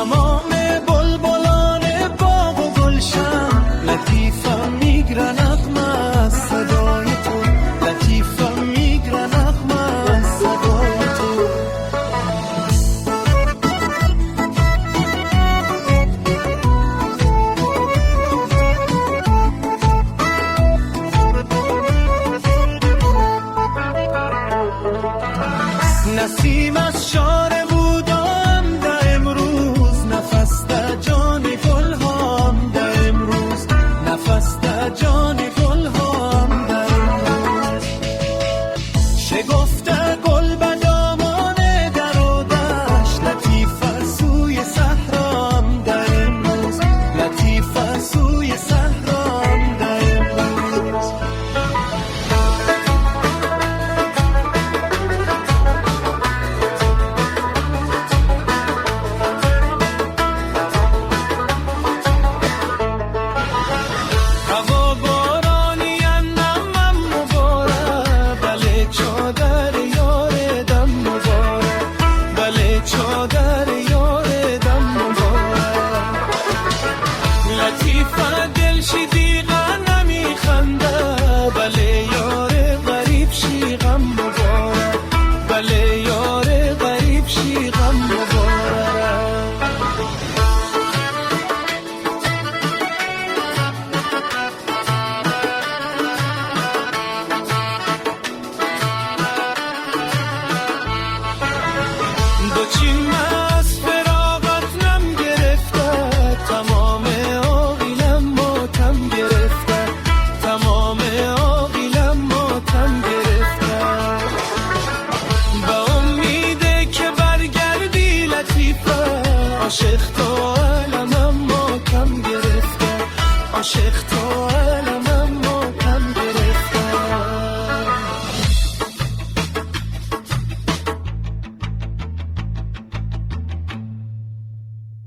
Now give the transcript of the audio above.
تمام بلبلان باغ و گلشن لطیفم میگرن نغمه از صدای تو، لطیفم میگرن نغمه از صدای تو. نسیم از شاره بودم ده امروز، نفس ده جان گل هم ده امروز، نفس ده جان گل هم ده امروز. شگفته گل به دامان در و دشت، لطیف از سوی صحرام ده امروز، لطیف از سوی صحرام ده امروز. چادر یار دم مبارک، لطیفه دل شدیقه نمیخنده، بله یار غریب شی غم مبارک، بله یار غریب شی غم مبارک. دو چین از فراغت نم گرفته، تمام عاقلم ماتم گرفته، تمام عاقلم ماتم گرفته. به امیده که برگردی لطیفه، عاشق تو علمم ماتم گرفته، عاشق تو